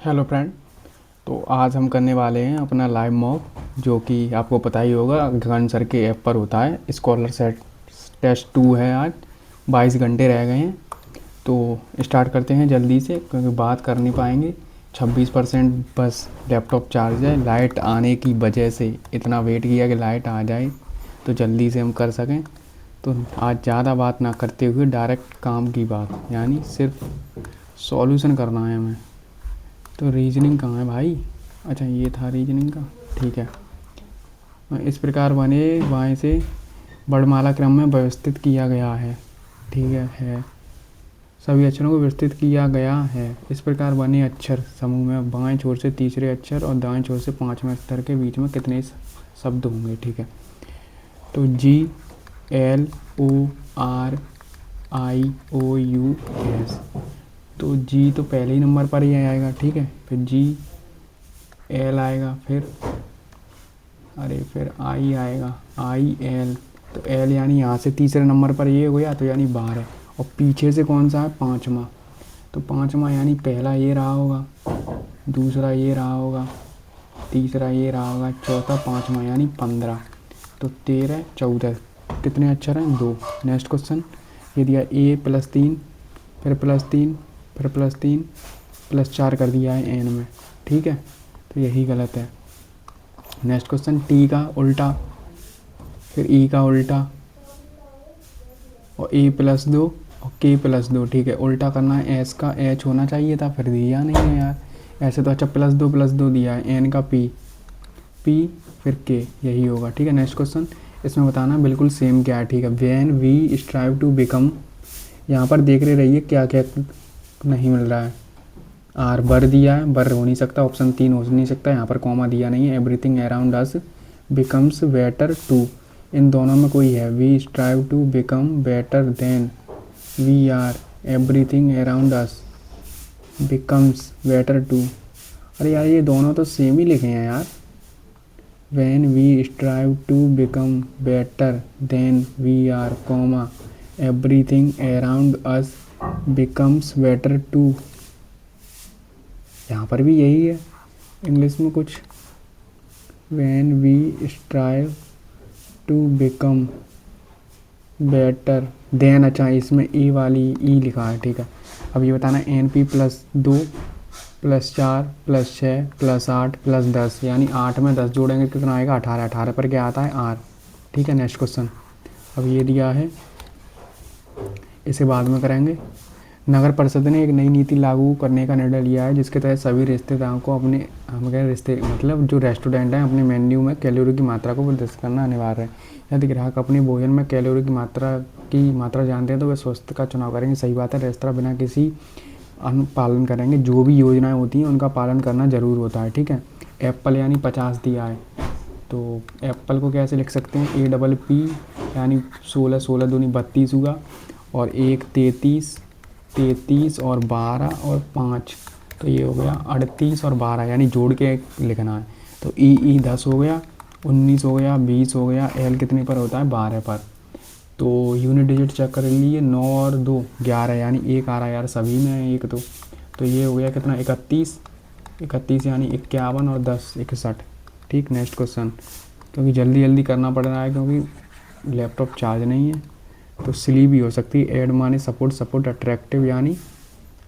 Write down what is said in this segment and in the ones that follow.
Hello friend. तो आज हम करने वाले हैं अपना लाइव मॉक, जो कि आपको पता ही होगा गगन सर के ऐप पर होता है। स्कॉलर सेट टेस्ट 2 है। आज 22 घंटे रह गए हैं, तो स्टार्ट करते हैं जल्दी से क्योंकि बात कर नहीं पाएंगे। 26% बस लैपटॉप चार्ज है। लाइट आने की वजह से इतना वेट किया कि लाइट आ जाए तो जल्दी से हम कर सकें। तो आज ज़्यादा बात ना करते हुए डायरेक्ट काम की बात, यानी सिर्फ सॉल्यूशन करना है हमें। तो रीजनिंग कहाँ है भाई? अच्छा, ये था रीजनिंग का। ठीक है। इस प्रकार बने बाएं से वर्णमाला क्रम में व्यवस्थित किया गया है। ठीक है। सभी अक्षरों को व्यवस्थित किया गया है। इस प्रकार बने अक्षर समूह में बाएं छोर से तीसरे अक्षर और दाएं छोर से पांचवें अक्षर के बीच में कितने शब्द होंगे? ठीक है। तो GLORIOUS। तो जी तो पहले ही नंबर पर ही आएगा। ठीक है। फिर GL आएगा, फिर आई आएगा, IL। तो एल यानी यहाँ से तीसरे नंबर पर ये हो गया, तो यानी 12। और पीछे से कौन सा है? पाँचवा। तो पाँचवा यानी पहला ये रहा होगा, दूसरा ये रहा होगा, तीसरा ये रहा होगा, चौथा पाँचवा यानी 15। तो 13 14 कितने अक्षर हैं? 2। नेक्स्ट क्वेश्चन ये दिया A+3, फिर +3, फिर +3, +4 कर दिया है एन में। ठीक है। तो यही गलत है। नेक्स्ट क्वेश्चन T का उल्टा, फिर E का उल्टा, और A+2 और K+2। ठीक है। उल्टा करना है। S का H होना चाहिए था, फिर दिया नहीं है यार ऐसे तो। अच्छा, +2 दिया है। N का P फिर K, यही होगा। ठीक है। नेक्स्ट क्वेश्चन इसमें बताना बिल्कुल सेम क्या है। ठीक है। When we strive to become, यहाँ पर देख रहिए क्या क्या नहीं मिल रहा है। आर बर दिया है, बर हो नहीं सकता, ऑप्शन 3 हो नहीं सकता। यहाँ पर कॉमा दिया नहीं है। Everything around us becomes better too, इन दोनों में कोई है। We strive to become better than we are, everything around us becomes better too. अरे यार, ये दोनों तो सेम ही लिखे हैं यार। When we strive to become better than we are, comma everything around us becomes better too. यहाँ पर भी यही है इंग्लिश में कुछ। When we strive to become better than. अच्छा, इसमें ई वाली ई लिखा है। ठीक है। अब ये बताना NP +2 +4 +6 +8 +10, यानी 8 में 10 जोड़ेंगे कितना आएगा? 18। 18 पर क्या आता है? R। ठीक है। नेक्स्ट क्वेश्चन अब ये दिया है, इसे बाद में करेंगे। नगर परिषद ने एक नई नीति लागू करने का निर्णय लिया है, जिसके तहत सभी रिश्तेदारों को अपने मतलब जो रेस्टोरेंट हैं अपने मेन्यू में कैलोरी की मात्रा को प्रदर्शित करना अनिवार्य है। यदि ग्राहक अपने भोजन में कैलोरी की मात्रा जानते हैं तो वे स्वस्थ का चुनाव करेंगे। सही बात है। रेस्तरां बिना किसी अनुपालन करेंगे। जो भी योजनाएं होती हैं उनका पालन करना ज़रूर होता है। ठीक है। एप्पल यानी 50 दिया है, तो एप्पल को कैसे लिख सकते हैं? APP यानी 16, 16 दूनी 32 हुआ, और 1 33, 33 और 12 और 5, तो ये हो गया 38 और 12, यानी जोड़ के लिखना है। तो ई 10 हो गया, 19 हो गया, 20 हो गया। एल कितने पर होता है? 12 पर। तो यूनिट डिजिट चेक कर लिए। 9 और 2 11, यानी 1 आ रहा है यार, सभी में है 1 तो ये हो गया कितना? 31, 31 यानी 51 और 10 61। ठीक। नेक्स्ट क्वेश्चन, क्योंकि जल्दी जल्दी करना पड़ रहा है क्योंकि लैपटॉप चार्ज नहीं है। तो सिली भी हो सकती है। एड माने सपोर्ट, अट्रैक्टिव यानी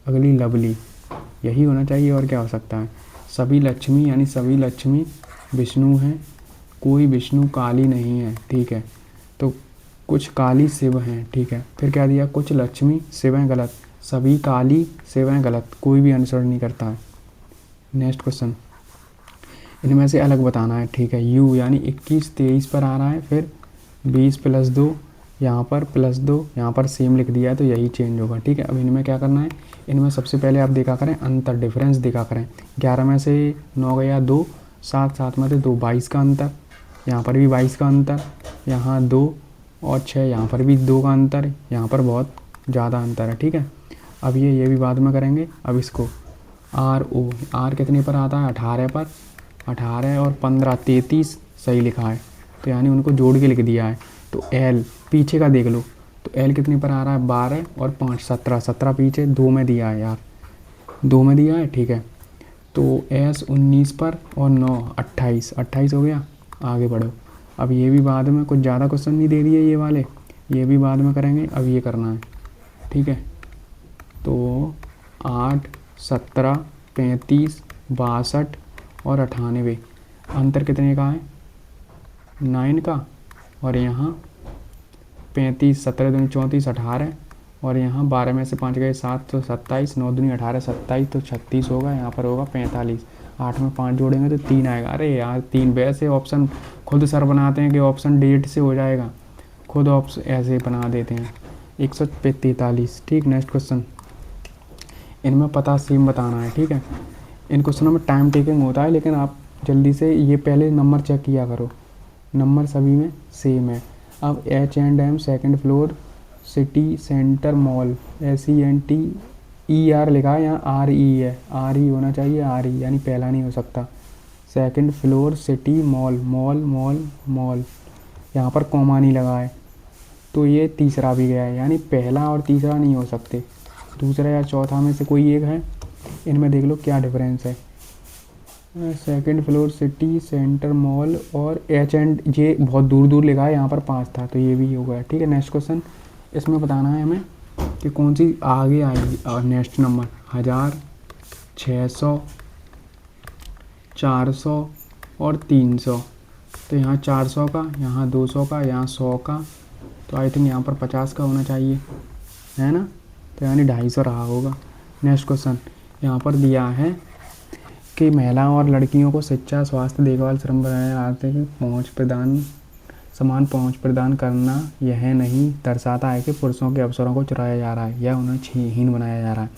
अगली लवली, यही होना चाहिए और क्या हो सकता है? सभी लक्ष्मी यानी सभी लक्ष्मी विष्णु हैं, कोई विष्णु काली नहीं है। ठीक है। तो कुछ काली शिव हैं। ठीक है। फिर क्या दिया? कुछ लक्ष्मी शिव हैं, गलत। सभी काली शिव हैं, गलत। कोई भी अनुसरण नहीं करता है। नेक्स्ट क्वेश्चन, इनमें से अलग बताना है। ठीक है। यू यानी 21 23 पर आ रहा है, फिर 20 +2 यहाँ पर +2 यहाँ पर सेम लिख दिया है, तो यही चेंज होगा। ठीक है। अब इनमें क्या करना है? इनमें सबसे पहले आप देखा करें अंतर, डिफरेंस देखा करें। 11 में से 9 गया 2, 7 7 में से 2, 22 का अंतर। यहाँ पर भी 22 का अंतर, यहाँ 2 और 6, यहाँ पर भी 2 का अंतर, यहाँ पर बहुत ज़्यादा अंतर है। ठीक है। अब ये भी बाद में करेंगे। अब इसको आर कितने पर आता है? 18 पर। 18 और 15 33 सही लिखा है, तो यानी उनको जोड़ के लिख दिया है। तो एल पीछे का देख लो, तो एल कितने पर आ रहा है? 12 और 5 17, 17 पीछे 2 में दिया है यार, 2 में दिया है। ठीक है। तो एस 19 पर और 9 28 28 हो गया। आगे बढ़ो। अब ये भी बाद में, कुछ ज़्यादा क्वेश्चन नहीं दे दिए ये वाले, ये भी बाद में करेंगे, अब ये करना है। ठीक है, तो 8 17 35 62 और 98, अंतर कितने का है? 9 का। और यहाँ 35 17 दूनी 34 18, और यहाँ 12 में से 5 गए 7 तो 27, 9 दूनी 18 27 तो 36 होगा। यहाँ पर होगा 45, 8 में 5 जोड़ेंगे तो 3 आएगा। अरे यार 3, वैसे ऑप्शन खुद सर बनाते हैं कि ऑप्शन डेट से हो जाएगा, खुद ऑप्शन ऐसे बना देते हैं। 143। ठीक, नेक्स्ट क्वेश्चन। इनमें पता सेम बताना है। ठीक है, इन क्वेश्चनों में टाइम टेकिंग होता है, लेकिन आप जल्दी से ये पहले नंबर चेक किया करो, नंबर सभी में सेम है। अब H&M second floor city centre mall, SENTER लिखा है, यहाँ RE है, RE होना चाहिए, RE यानी पहला नहीं हो सकता। Second floor city mall, mall mall mall, यहाँ पर कॉमा नहीं लगा है, तो ये तीसरा भी गया है, यानी पहला और तीसरा नहीं हो सकते, दूसरा या चौथा में से कोई एक है। इनमें देख लो क्या डिफरेंस है। Second floor city centre mall और H&J बहुत दूर दूर लिखा है, यहाँ पर 5 था, तो ये भी हो गया। ठीक है, नेक्स्ट क्वेश्चन। इसमें बताना है हमें कि कौन सी आगे आएगी। और नेक्स्ट नंबर 1000 600 400 और 300, तो यहाँ 400 का, यहाँ 200 का, यहाँ 100 का, तो आई थिंक यहाँ पर 50 का होना चाहिए, है ना, तो यानी 250 रहा होगा। नेक्स्ट क्वेश्चन यहाँ पर दिया है कि महिलाओं और लड़कियों को शिक्षा स्वास्थ्य देखभाल श्रम बनाए पहुँच प्रदान समान पहुँच प्रदान करना यह नहीं दर्शाता है कि पुरुषों के अवसरों को चुराया जा रहा है या उन्हें हीन बनाया जा रहा है।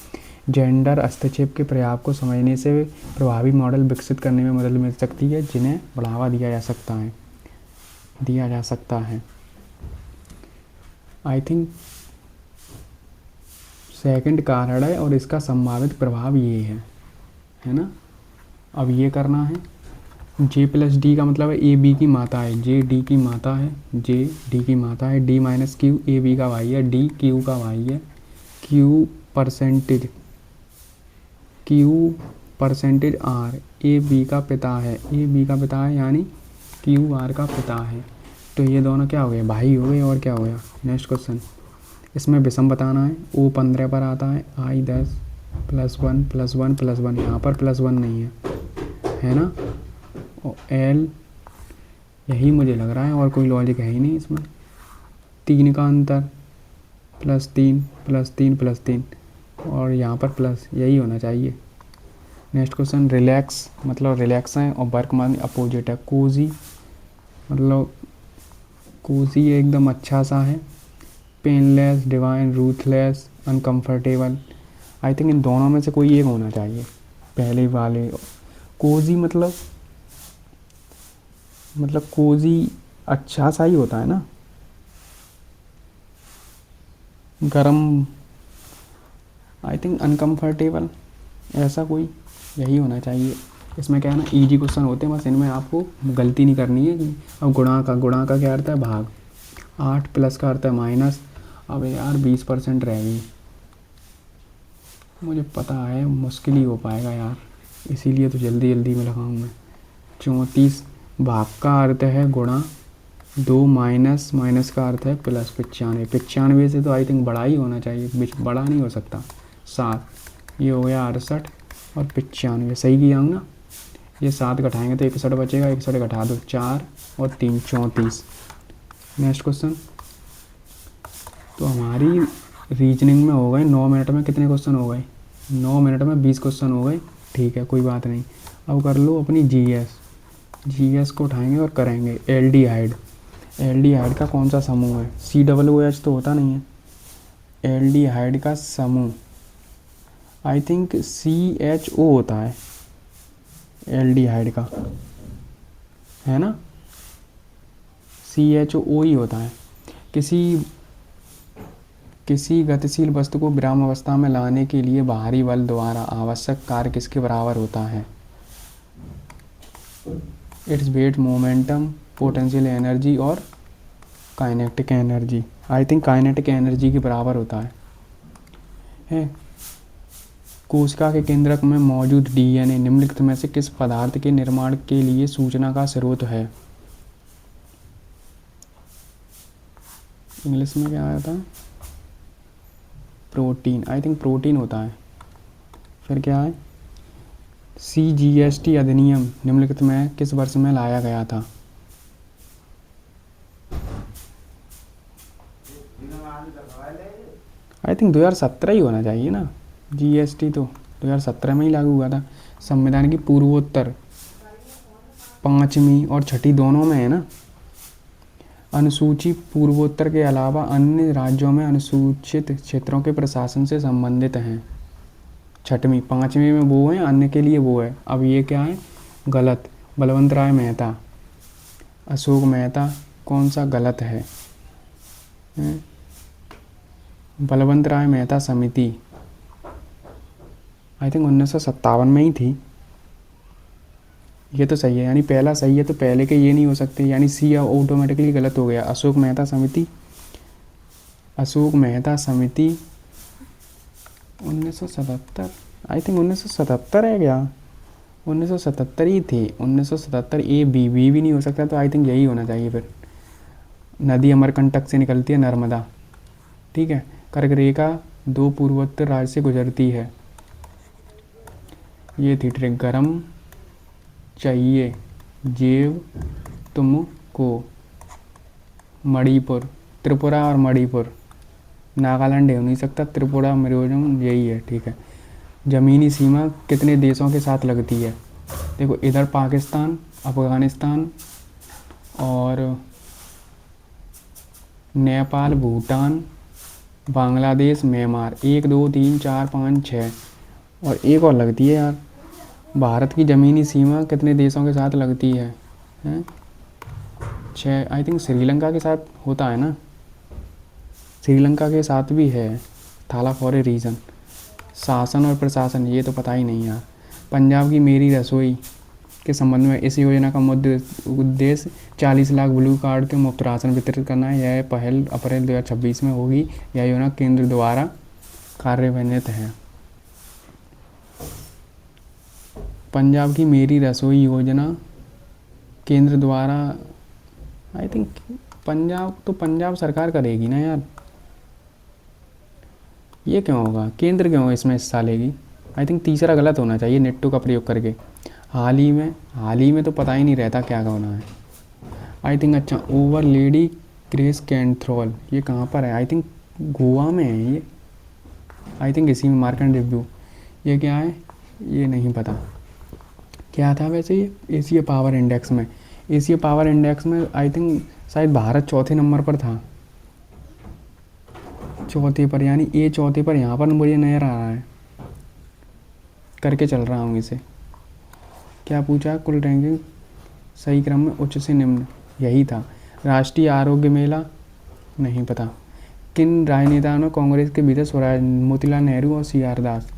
जेंडर हस्तक्षेप के प्रभाव को समझने से प्रभावी मॉडल विकसित करने में मदद मिल सकती है, जिन्हें बढ़ावा दिया जा सकता है। आई थिंक सेकंड कारण है और इसका संभावित प्रभाव ये है ना। अब ये करना है। J+D का मतलब है A B की माता है, J D की माता है, J D की माता है, D - Q A B का भाई है, D Q का भाई है, Q percentage R A B का पिता है, यानी Q R का पिता है, तो ये दोनों क्या हो गए? भाई हो गए। और क्या हो गया? Next question. इसमें विषम बताना है। O 15 पर आता है, I 10 +1 +1 +1, यहाँ पर +1 नहीं है ना। और L यही मुझे लग रहा है, और कोई लॉजिक है ही नहीं इसमें। 3 का अंतर +3 +3 +3, और यहाँ पर प्लस, यही होना चाहिए। Next question. रिलैक्स मतलब रिलैक्स है, और वर्क मान अपोजिट है। कोजी मतलब कोजी एकदम अच्छा सा है। Painless, divine, ruthless, uncomfortable, I think in दोनों में से कोई एक होना चाहिए, पहले वाले। कोजी मतलब कोजी अच्छा सा ही होता है ना, गरम। आई थिंक अनकंफर्टेबल, ऐसा कोई यही होना चाहिए। इसमें क्या है ना, इजी क्वेश्चन होते हैं, बस इनमें आपको गलती नहीं करनी है। अब गुणा का क्या अर्थ है? भाग। 8 प्लस का अर्थ है माइनस। अब यार 20% रह गई, मुझे पता है मुश्किल ही हो पाएगा यार, इसीलिए तो जल्दी में लगाऊँ मैं। 34 भाग का अर्थ है गुणा, 2 माइनस का अर्थ है प्लस। 95 से तो आई थिंक बड़ा ही होना चाहिए, बड़ा नहीं हो सकता। 7, ये हो गया 68 और 95, सही किया हूँ ना। ये 7 घटाएंगे तो 61 बचेगा, 61 घटा दो 4 और 3 34। Next question. तो हमारी रीजनिंग में हो गए 9 मिनट में कितने क्वेश्चन हो गए? 9 मिनट में 20 क्वेश्चन हो गए। ठीक है, कोई बात नहीं। अब कर लो अपनी जीएस को उठाएंगे और करेंगे। एल्डिहाइड का कौन सा समूह है? COOH तो होता नहीं है। एल्डिहाइड का समूह आई थिंक CHO होता है, एल्डिहाइड का, है ना। CHO ही होता है। किसी गतिशील वस्तु को विराम अवस्था में लाने के लिए बाहरी बल द्वारा आवश्यक कार्य किसके बराबर होता है? It's weight, momentum, potential energy और kinetic energy. I think kinetic energy के बराबर होता है। कोशिका के केंद्रक में मौजूद डीएनए निम्नलिखित में से किस पदार्थ के निर्माण के लिए सूचना का स्रोत है? इंग्लिश में क्या आया था? प्रोटीन। आई थिंक प्रोटीन होता है। फिर क्या है? CGST अधिनियम निम्नलिखित में किस वर्ष में लाया गया था? आई थिंक 2017 ही होना चाहिए ना। GST तो 2017 में ही लागू हुआ था। संविधान की पूर्वोत्तर 5वीं और 6ठी दोनों में है ना। अनुसूची पूर्वोत्तर के अलावा अन्य राज्यों में अनुसूचित क्षेत्रों के प्रशासन से संबंधित हैं। 6वीं 5वीं में वो है, अन्य के लिए वो है। अब ये क्या है? गलत। बलवंत राय मेहता, अशोक मेहता, कौन सा गलत है? बलवंत राय मेहता समिति आई थिंक 1957 में ही थी। ये तो सही है, यानी पहला सही है तो पहले के ये नहीं हो सकते, यानी सी ऑटोमेटिकली गलत हो गया। अशोक मेहता समिति, अशोक मेहता समिति 1977, आई थिंक 1977 है क्या? 1977 ही थी। 1977 ए बी भी नहीं हो सकता, तो आई थिंक यही होना चाहिए। फिर नदी अमरकंटक से निकलती है, नर्मदा। ठीक है। कर्क रेखा 2 पूर्वोत्तर राज्य से गुजरती है। ये थी ट्रिक। गरम चाहिए जेब तुमको। मणिपुर, त्रिपुरा और मणिपुर, नागालैंड हो नहीं सकता, त्रिपुरा मिजोरम यही है। ठीक है। ज़मीनी सीमा कितने देशों के साथ लगती है? देखो इधर पाकिस्तान, अफ़गानिस्तान और नेपाल, भूटान, बांग्लादेश, म्यांमार। 1 2 3 4 5 6 और एक और लगती है यार। भारत की ज़मीनी सीमा कितने देशों के साथ लगती है? 6। आई थिंक श्रीलंका के साथ होता है ना। श्रीलंका के साथ भी है, थाला फॉर ए रीज़न। शासन और प्रशासन ये तो पता ही नहीं यार। पंजाब की मेरी रसोई के संबंध में इस योजना का मुख्य उद्देश्य 40 लाख ब्लू कार्ड के मुफ्त राशन वितरित करना है। यह पहल अप्रैल 2026 में होगी। यह योजना केंद्र द्वारा कार्यान्वित है। पंजाब की मेरी रसोई योजना केंद्र द्वारा, आई थिंक पंजाब सरकार करेगी ना यार। ये क्यों होगा? केंद्र क्यों इसमें हिस्सा लेगी? आई थिंक तीसरा गलत होना चाहिए, नेट्टो का प्रयोग करके। हाल ही में तो पता ही नहीं रहता क्या होना है। आई थिंक अच्छा, ओवर लेडी ग्रेस कैंथ्रोल ये कहाँ पर है? आई थिंक गोवा में है ये। आई थिंक इसी में मार्केट रिव्यू। ये क्या है? ये नहीं पता क्या था वैसे। ये एशिया पावर इंडेक्स में, एशिया पावर इंडेक्स में आई थिंक शायद भारत चौथे नंबर पर था, चौथे पर, यानी ए चौथे पर यहाँ पर मुझे नज़र आ रहा है। करके चल रहा हूँ इसे। क्या पूछा? कुल रैंकिंग सही क्रम में उच्च से निम्न, यही था। राष्ट्रीय आरोग्य मेला नहीं पता। किन राजनेताओं ने कांग्रेस के भीतर स्वराज? मोतीलाल नेहरू और CR दास।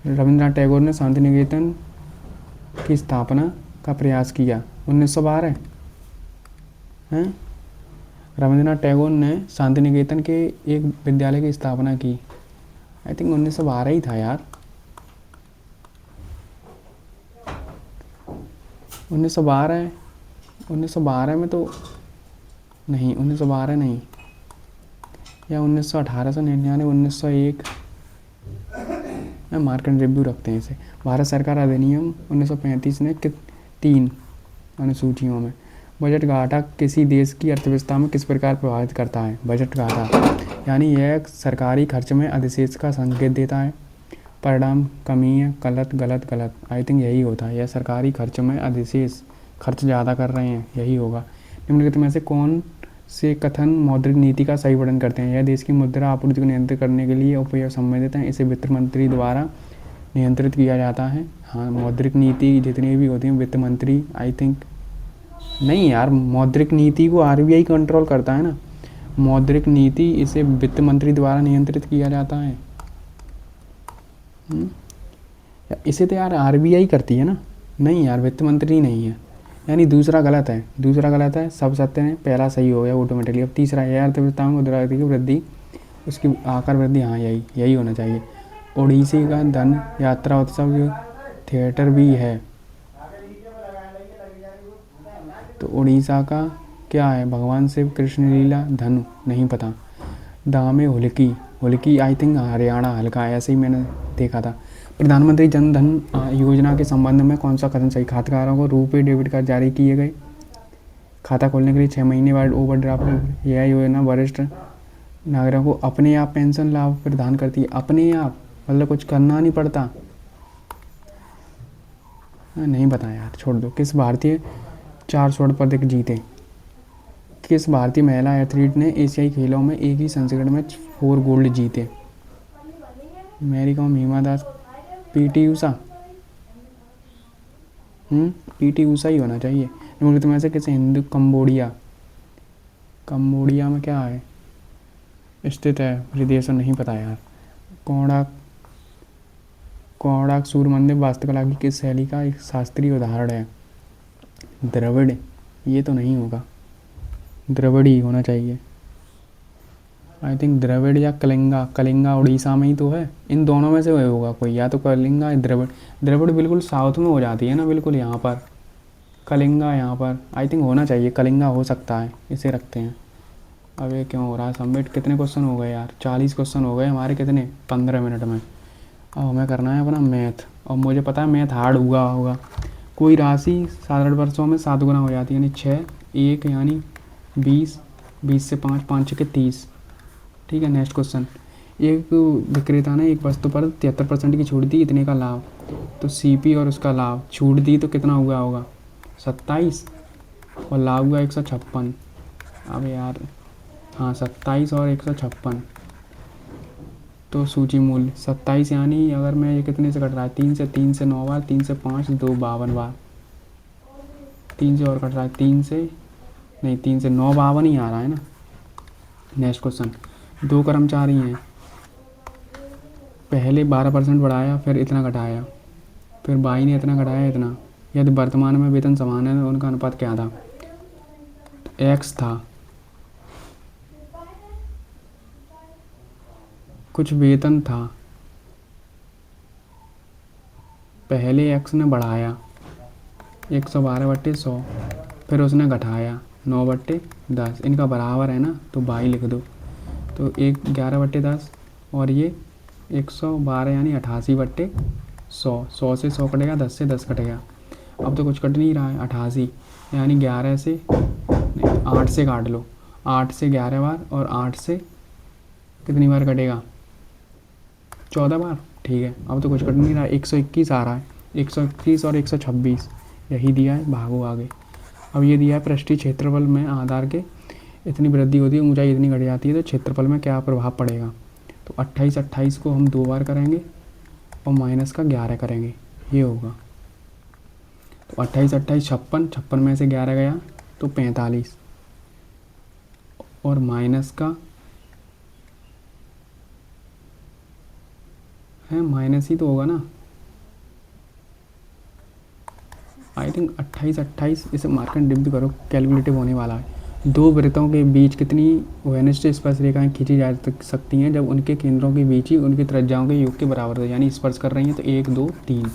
रविंद्रनाथ टैगोर ने शांति निकेतन की स्थापना का प्रयास किया 1912 हैं। रविंद्रनाथ टैगोर ने शांति निकेतन के एक विद्यालय की स्थापना की। आई थिंक 1912 ही था यार। 1912 में तो नहीं, 1912 नहीं, या 1918 से 99, 1901 मार्केट रिव्यू रखते हैं इसे। भारत सरकार अधिनियम 1935 ने 3 अनुसूचियों में। बजट घाटा किसी देश की अर्थव्यवस्था में किस प्रकार प्रभावित करता है? बजट घाटा यानी यह सरकारी खर्च में अधिशेष का संकेत देता है। परिणाम कमी है। गलत गलत गलत। आई थिंक यही होता है, यह सरकारी खर्च में अधिशेष, खर्च ज़्यादा कर रहे हैं, यही होगा। निम्नलिखित में से कौन से कथन मौद्रिक नीति का सही वर्णन करते हैं? यह देश की मुद्रा आपूर्ति को नियंत्रित करने के लिए उपयोग संबंधित हैं। इसे वित्त मंत्री द्वारा नियंत्रित किया जाता है। हाँ, मौद्रिक नीति जितनी भी होती है वित्त मंत्री, आई थिंक नहीं यार, मौद्रिक नीति को RBI कंट्रोल करता है ना। मौद्रिक नीति इसे वित्त मंत्री द्वारा नियंत्रित किया जाता है। इसे तो यार RBI करती है ना। नहीं यार, वित्त मंत्री नहीं है, यानी दूसरा गलत है। दूसरा गलत है, सब सत्य है। पहला सही हो गया ऑटोमेटिकली। अब तीसरा है अर्थव्यवस्था में मुद्रास्फीति की वृद्धि, उसकी आकार वृद्धि। हाँ, यही होना चाहिए। ओडिसी का धन यात्रा उत्सव थिएटर भी है। तो उड़ीसा का क्या है? भगवान शिव कृष्ण लीला धनु, नहीं पता। दा में हुल्की, हुल्की आई थिंक हरियाणा हल्का, ऐसे ही मैंने देखा था। प्रधानमंत्री जन धन योजना के संबंध में कौन सा कदम सही? खाताधारकों को रुपए डेबिट कार्ड जारी किए गए। खाता खोलने के लिए 6 महीने बाद ओवरड्राफ्ट। यह योजना वरिष्ठ नागरिकों को अपने आप पेंशन लाभ प्रदान करती है। अपने आप मतलब कुछ करना नहीं पड़ता। नहीं पता यार, छोड़ दो। किस भारतीय 4 स्वर्ण पदक जीते? किस भारतीय महिला एथलीट ने एशियाई खेलों में एक ही संस्करण में 4 गोल्ड जीते? Mary com, Hima Das, PT Usha. PT Usha ही होना चाहिए। निम्नलिखित में से किसे हिंदू कंबोडिया, कंबोडिया में क्या है स्थित है? विदेश नहीं पता यार। कोणार्क सूर्य मंदिर वास्तुकला की किस शैली का एक शास्त्रीय उदाहरण है? द्रविड़, ये तो नहीं होगा, द्रविड़ ही होना चाहिए। आई थिंक द्रविड़ या कलिंगा। कलिंगा उड़ीसा में ही तो है, इन दोनों में से वही होगा कोई, या तो कलिंगा या द्रविड़। द्रविड़ बिल्कुल साउथ में हो जाती है ना, बिल्कुल यहाँ पर। कलिंगा यहाँ पर आई थिंक होना चाहिए, कलिंगा हो सकता है, इसे रखते हैं। अब ये क्यों हो रहा है सबमिट? कितने क्वेश्चन हो गए यार? 40 क्वेश्चन हो गए हमारे, कितने 15 मिनट में। अब हमें करना है अपना मैथ, और मुझे पता है मैथ हार्ड हुआ होगा। कोई राशि साधारण वर्षों में 7 गुना हो जाती है, यानी 6, 1 यानी 20, 20 से 5, 5 के 30। ठीक है, नेक्स्ट क्वेश्चन। एक विक्रेता ने एक वस्तु पर 73% की छूट दी, इतने का लाभ। तो सीपी और उसका लाभ, छूट दी तो कितना हुआ होगा? 27, और लाभ हुआ 156। अब यार हाँ, 27 और 156, तो सूची मूल्य 27, यानी अगर मैं ये कितने से कट रहा है? 3 से 9 बार, 3 से 5, 2 52 बार, 3 से और कट रहा है, 3 से नहीं, 3 से 9 52 ही आ रहा है ना। Next question. 2 कर्मचारी हैं, पहले 12% बढ़ाया, फिर इतना घटाया, फिर बाई ने इतना घटाया, इतना। यदि वर्तमान में वेतन समान है तो उनका अनुपात क्या था? एक्स था। कुछ वेतन था, पहले एक्स ने बढ़ाया 112/100, फिर उसने घटाया 9/10। इनका बराबर है ना, तो बाई लिख दो। तो 11/10 और ये 112 यानी 88/100। 100 से 100 कटेगा, 10 से 10 कटेगा। अब तो कुछ कट नहीं रहा है। 88 यानी 11 से नहीं, 8 से काट लो। 8 से 11 बार, और 8 से कितनी बार कटेगा? 14 बार। ठीक है, अब तो कुछ कट नहीं रहा है। 121 आ रहा है, 121 और 126 यही दिया है, भागो आगे। अब ये दिया है पृष्ठीय क्षेत्रफल में आधार के इतनी वृद्धि होती है, ऊंचाई इतनी घट जाती है, तो क्षेत्रफल में क्या प्रभाव पड़ेगा? तो 28 को हम 2 बार करेंगे और माइनस का 11 करेंगे, ये होगा। तो 28 56 में से 11 गया तो 45, और माइनस का है, माइनस ही तो होगा ना। आई थिंक 28, इसे मार्कर डिप करो, कैलकुलेटिव होने वाला है। 2 वृत्तों के बीच कितनी घनिष्ठ स्पर्श रेखाएं खींची जा सकती हैं जब उनके केंद्रों के बीच ही उनकी त्रिज्याओं के योग के बराबर हो, यानी स्पर्श कर रही हैं? तो 1 2 3,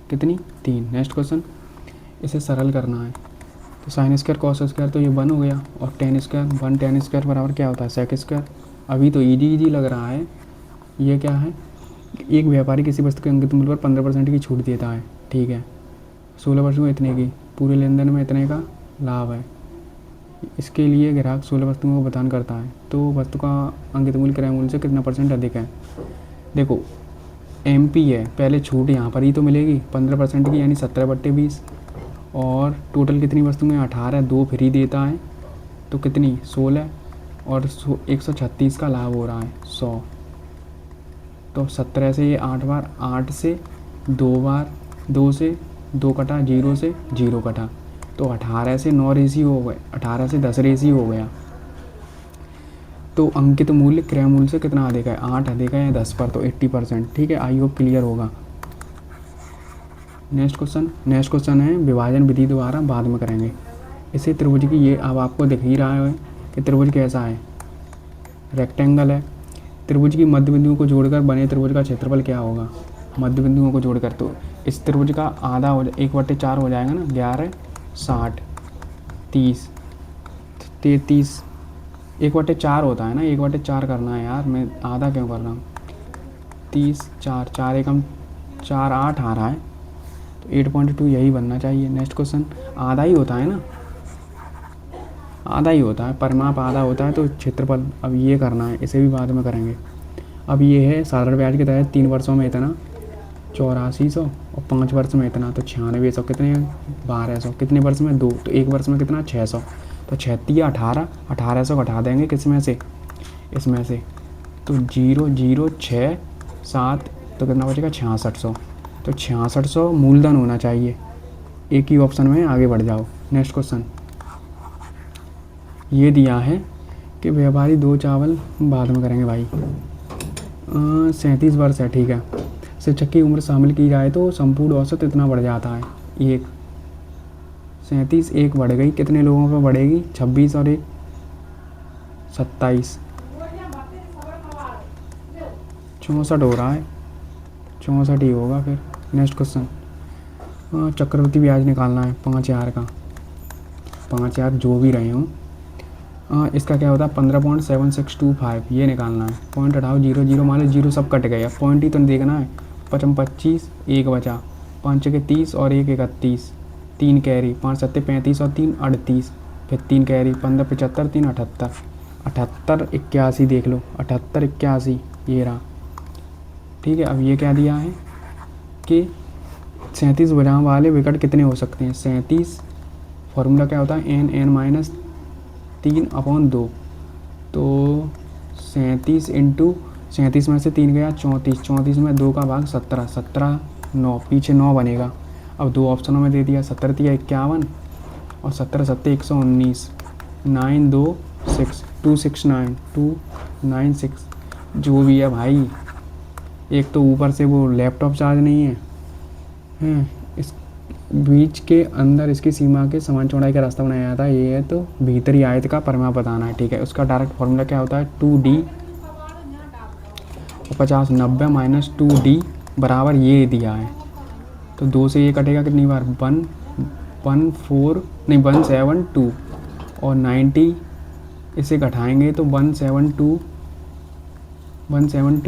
कितनी? 3। नेक्स्ट क्वेश्चन, इसे सरल करना है। तो साइन स्क्वायर कॉस स्क्वायर तो ये 1 हो गया, और टेन स्क्वायर 1 टेन स्क्वायर बराबर क्या होता है? Sec square. अभी तो इजी लग रहा है। ये क्या है? एक व्यापारी किसी वस्तु के अंकित मूल्य पर 15% की छूट देता है। ठीक है, 16 वर्षों में इतने की, पूरे लेन देन में इतने का लाभ है। इसके लिए ग्राहक 16 वस्तुओं को भुगतान करता है, तो वस्तु का अंकित मूल्य क्रय मूल्य से कितना % अधिक है? देखो MP है, पहले छूट यहाँ पर ही तो मिलेगी 15% की, यानी 17/20, और टोटल कितनी वस्तुएं? 18, 2 फ्री देता है, तो कितनी? 16, और 136 का लाभ हो रहा है 100। तो 17 से ये 8 बार, 8 से 2 बार, 2 से 2 कटा, 0 से 0 कटा, तो 18 से 9 रेशियो हो गए, 18 से 10 रेशियो हो गया। तो अंकित मूल्य क्रय मूल्य से कितना अधिक है? 8 अधिक है या 10 पर? तो 80%। ठीक है, आई होप क्लियर होगा। नेक्स्ट क्वेश्चन है विभाजन विधि द्वारा, बाद में करेंगे। इसे त्रिभुज की, ये अब आपको दिख ही रहा है कि त्रिभुज कैसा है, रेक्टेंगल है। त्रिभुज की मध्य बिंदुओं को जोड़कर बने त्रिभुज का क्षेत्रफल क्या होगा? मध्य बिंदुओं को जोड़कर, तो इस त्रिभुज का आधा हो 1/4 हो जाएगा ना, 11 60 30 33, 1/4 होता है ना, 1/4 करना है यार, मैं आधा क्यों कर रहा हूँ? 30 4 4 एकम 4 8 आ रहा है, तो 8.2 यही बनना चाहिए। नेक्स्ट क्वेश्चन, आधा ही होता है ना, आधा ही होता है, परिमाप आधा होता है तो क्षेत्रफल। अब ये करना है, इसे भी बाद में करेंगे। अब ये है साधारण ब्याज के तहत 3 वर्षों में इतना 8400 और 5 वर्ष में इतना, तो 9600, कितने 1200, कितने वर्ष में 2, तो 1 वर्ष में कितना 600, तो 36 18 1800 घटा देंगे किसमें से, इसमें से, तो 0 0 6 7, तो कितना बचेगा 6600, तो 6600 मूलधन होना चाहिए। एक ही ऑप्शन में आगे बढ़ जाओ। नेक्स्ट क्वेश्चन, ये दिया है कि व्यापारी 2 चावल, बाद में करेंगे भाई। 37 वर्ष है, ठीक है। शिक्षक की उम्र शामिल की जाए तो संपूर्ण औसत इतना बढ़ जाता है, 1 37 1 बढ़ गई, कितने लोगों पर बढ़ेगी, 26 और 1 27, 64 हो रहा है, 64 ही होगा फिर। नेक्स्ट क्वेश्चन, चक्रवृद्धि ब्याज निकालना है 5000 का, 5000 जो भी रहे हों, इसका क्या होता है 15.7625, ये निकालना है। पॉइंट हटाओ, 0 0 मान लो, 0 सब कट गए, अब पॉइंट ही तो देखना है। 55 25, 1 बचा, 5 के 30 और 1 31, 3 कैरी, 5 7 35 और 3 38, फिर 3 कैरी, 15 75 3 78, 78 81 देख लो, 78 81 ये रहा, ठीक है। अब ये क्या दिया है कि 37 भुजाओं वाले विकट कितने हो सकते हैं, 37, फॉर्मूला क्या होता है n 3/2, तो 37 इंटू 37 में से 3 गया 34, 34 में 2 का भाग 17, 17 9, पीछे 9 बनेगा। अब 2 ऑप्शनों में दे दिया, 17 3 51 और 17 7 119, 9 2 6 269 296, जो भी है भाई। एक तो ऊपर से वो लैपटॉप चार्ज नहीं है, इस बीच के अंदर इसकी सीमा के समान चौड़ाई का रास्ता बनाया जाता है, ये है तो भीतरी आयत का परिमाप बताना है, ठीक है। उसका डायरेक्ट फॉर्मूला क्या होता है 2D और 50 90 माइनस 2D बराबर ये दिया है, तो 2 से ये कटेगा कितनी बार, 172 और 90 इसे घटाएंगे तो 172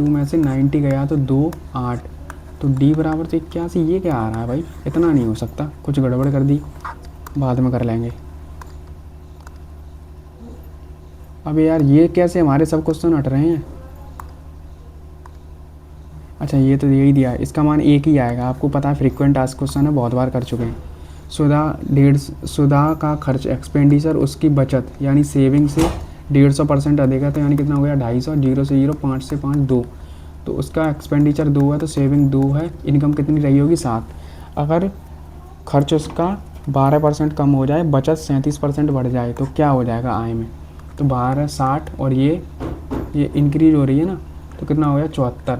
में से 90 गया तो 2 8, तो D बराबर से 81, ये क्या आ रहा है भाई, इतना नहीं हो सकता, कुछ गड़बड़ कर दी, बाद में कर लेंगे। अब यार ये कैसे हमारे सब क्वेश्चन हट रहे हैं। अच्छा ये तो यही दिया है, इसका मान 1 ही आएगा, आपको पता है फ्रीक्वेंट टास्क क्वेश्चन है, बहुत बार कर चुके हैं। सुधा का खर्च एक्सपेंडिचर उसकी बचत यानी सेविंग से 150% अधिक है, तो यानी कितना हो गया 250, 0 से 0 5 से 5 2, तो उसका एक्सपेंडिचर 2 है तो सेविंग 2 है, इनकम कितनी रही होगी 7। अगर खर्च उसका 12% कम हो जाए, बचत 37% बढ़ जाए, तो क्या हो जाएगा आय में, तो 12 60 और ये इंक्रीज हो रही है ना, तो कितना हो गया 74,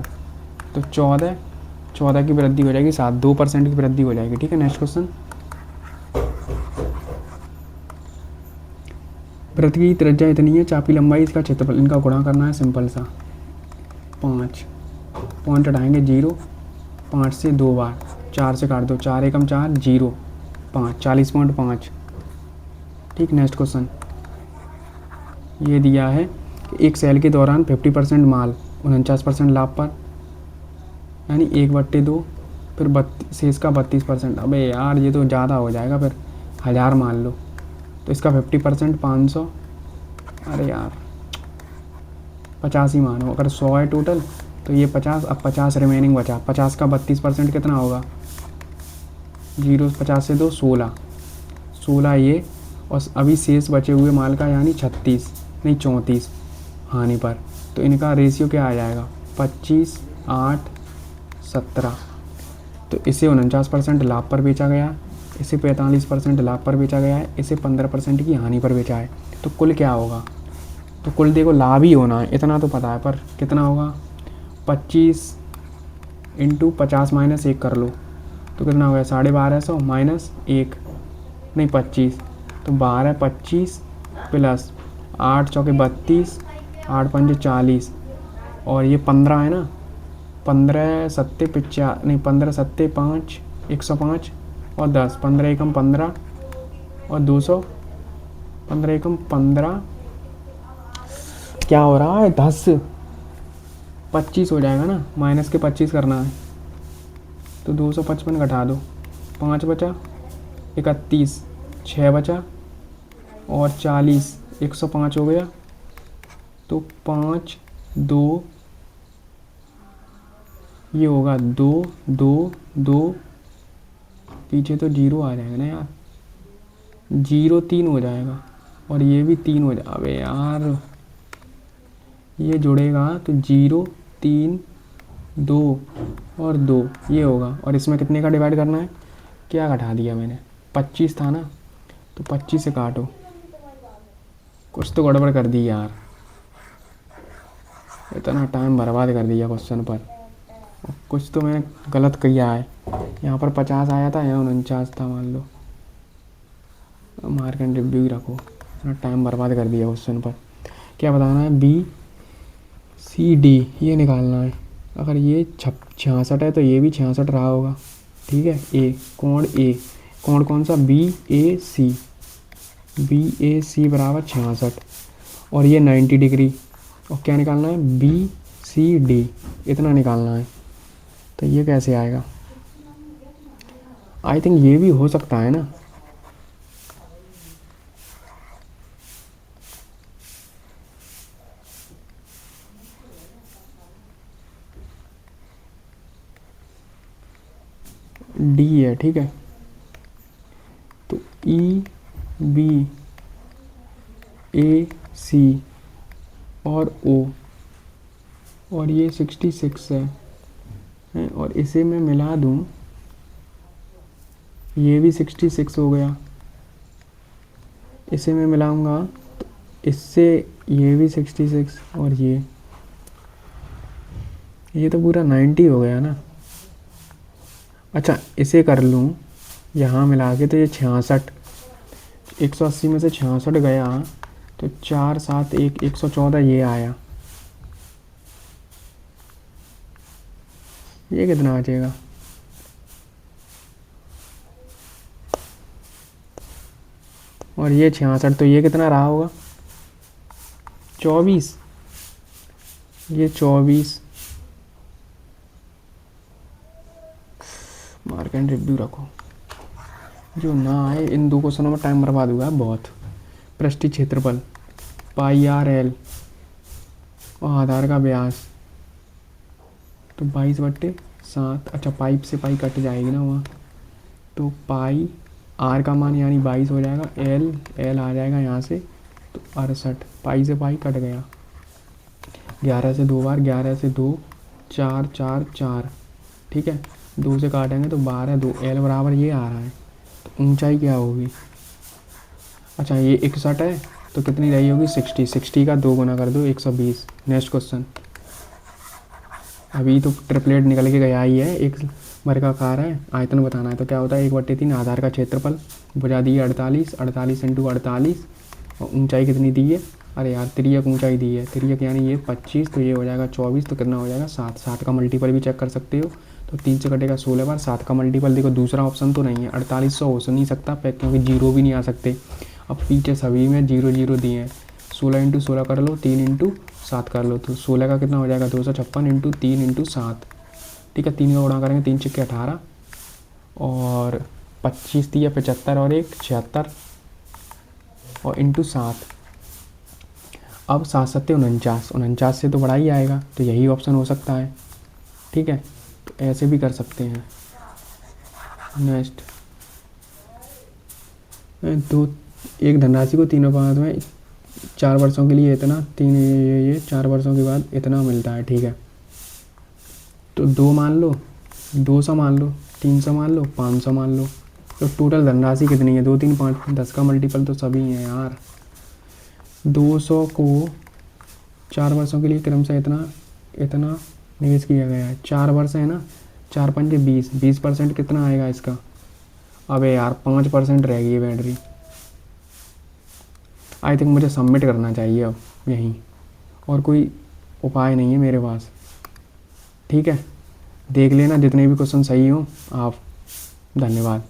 तो 14 की वृद्धि हो जाएगी 7, 2% की वृद्धि हो जाएगी, ठीक है। नेक्स्ट क्वेश्चन, वृत्त की त्रिज्या इतनी है, चाप की लंबाई, इसका क्षेत्रफल, इनका गुणा करना है सिंपल सा, 5 पॉइंट हटाएंगे 0, 5 से 2 बार, 4 से काट दो, 4 एकम 4 0 5, 40.5, ठीक। नेक्स्ट क्वेश्चन, ये दिया है कि एक सेल के दौरान 50% माल 49% लाभ पर, यानी 1/2, फिर शेष का 32%। अबे यार ये तो ज़्यादा हो जाएगा, फिर 1000 मान लो, तो इसका 50% 500, अरे यार 50 ही मानो, अगर 100 है टोटल तो ये 50, अब 50 रिमेनिंग बचा, 50 का 32% कितना होगा, 0 50 से 2 16 ये, और अभी शेष बचे हुए माल का यानी 36 नहीं 34 हानि पर, तो इनका रेशियो क्या आ जाएगा 25 8 17, तो इसे 49% लाभ पर बेचा गया, इसे 45% लाभ पर बेचा गया है, इसे 15% की हानि पर बेचा है, तो कुल क्या होगा, तो कुल देखो लाभ ही होना है, इतना तो पता है, पर कितना होगा 25 इंटू 50 माइनस 1 कर लो, तो कितना हो गया 1250 माइनस 1 नहीं 25, तो 12 25 प्लस 8 चौके 32 8 पंजे 40, और ये 15 है ना, 15 सत्ते पिचा नहीं 15 सत्ते 5, 105 और 10, 15 एकम 15 और 200, 15 एकम 15, क्या हो रहा है 10, 25 हो जाएगा ना, माइनस के 25 करना है तो 255 घटा दो, 5 बचा, 31, 6 बचा और 40, 105 हो गया तो 5 2, ये होगा 2 2 2, पीछे तो 0 आ जाएगा ना यार, 0 3 हो जाएगा और ये भी 3 हो जाए, अबे यार ये जुड़ेगा तो 0 3 2 और 2 ये होगा। और इसमें कितने का डिवाइड करना है, क्या घटा दिया मैंने, 25 था ना, तो 25 से काटो, कुछ तो गड़बड़ कर दी यार, इतना टाइम बर्बाद कर दिया क्वेश्चन पर, कुछ तो मैंने गलत किया है। यहाँ पर 50 आया था, यहाँ 49 था मान लो, मार्क एंड रिव्यू ही रखो, इतना टाइम बर्बाद कर दिया क्वेश्चन पर। क्या बताना है, बी सी डी ये निकालना है। अगर ये 66 है तो ये भी 66 रहा होगा, ठीक है। ए कोण कौन सा, बी ए सी बराबर 66 और ये 90 डिग्री, और क्या निकालना है, बी सी डी इतना निकालना है। तो ये कैसे आएगा, आई थिंक ये भी हो सकता है ना, डी है, ठीक है। तो ई बी ए सी और ओ और ये 66 है और इसे मैं मिला दूं, ये भी 66 हो गया, इसे मैं मिलाऊंगा तो इससे ये भी 66 और ये तो पूरा 90 हो गया ना। अच्छा इसे कर लूँ यहाँ मिला के तो ये 66, 180 में से 66 गया तो 4 7 1 114 ये आया, ये कितना आ जाएगा, और ये 66 तो ये कितना रहा होगा, 24, ये 24, मार्क एंड रिव्यू रखो, जो ना आए इन दो क्वेश्चनों में टाइम बर्बाद हुआ है बहुत। पृष्ठीय क्षेत्रफल पाई आर एल और आधार का व्यास तो 22/7, अच्छा पाइप से पाई कट जाएगी ना वहाँ, तो पाई आर का मान यानी 22 हो जाएगा, एल आ जाएगा यहाँ से तो 68, पाई से पाई कट गया, 11 से 2 बार, 11 से 2 4 4 4, ठीक है, 2 से काटेंगे तो 12 2, एल बराबर ये आ रहा है, तो ऊंचाई क्या होगी, अच्छा ये 61 है तो कितनी रही होगी 60, 60 का 2 गुना कर दो 120। नेक्स्ट क्वेश्चन, अभी तो ट्रिपलेट निकल के गया ही है, एक वर्गाकार है, आयतन बताना है, तो क्या होता है 1/3 आधार का क्षेत्रफल, भुजा दी है 48, 48 × 48 और ऊंचाई कितनी दी है, अरे यार तिर्यक ऊंचाई दी है, तिर्यक यानी ये 25 तो ये हो जाएगा 24, तो कितना हो जाएगा 7, 7 का मल्टीपल भी चेक कर सकते हो, तो 3 से कटेगा 16 बार, 7 का मल्टीपल देखो दूसरा ऑप्शन तो नहीं है, 48 हो नहीं सकता क्योंकि 0 भी नहीं आ सकते, अब पीछे सभी में 0 0 दिए हैं, 16 × 16 कर लो, 3 × 7 कर लो, तो 16 का कितना हो जाएगा 256 × 3 × 7, ठीक है, 3 का गुणा करेंगे 3 × 18 और 25 दिया 75 और 1 76 और × 7, अब 7 7 49, 49 से तो बड़ा ही आएगा, तो यही ऑप्शन हो सकता है, ठीक है, तो ऐसे भी कर सकते हैं। नेक्स्ट, तो एक धनराशि को तीनों पाद में 4 वर्षों के लिए इतना, 3 ये 4 वर्षों के बाद इतना मिलता है, ठीक है, तो 2 मान लो, 200 मान लो, 300 मान लो, 500 मान लो, तो टोटल धनराशि कितनी है 2 3 5, 10 का मल्टीपल तो सभी हैं यार, 200 को 4 वर्षों के लिए क्रमशः इतना निवेश किया गया है, 4 वर्ष है ना, 4 5 20, 20% कितना आएगा इसका, अबे यार 5% रह गई है बैटरी, आई थिंक मुझे सबमिट करना चाहिए अब यहीं, और कोई उपाय नहीं है मेरे पास। ठीक है, देख लेना जितने भी क्वेश्चन सही हो आप। धन्यवाद।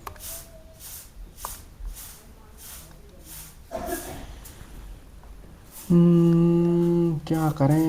क्या करें।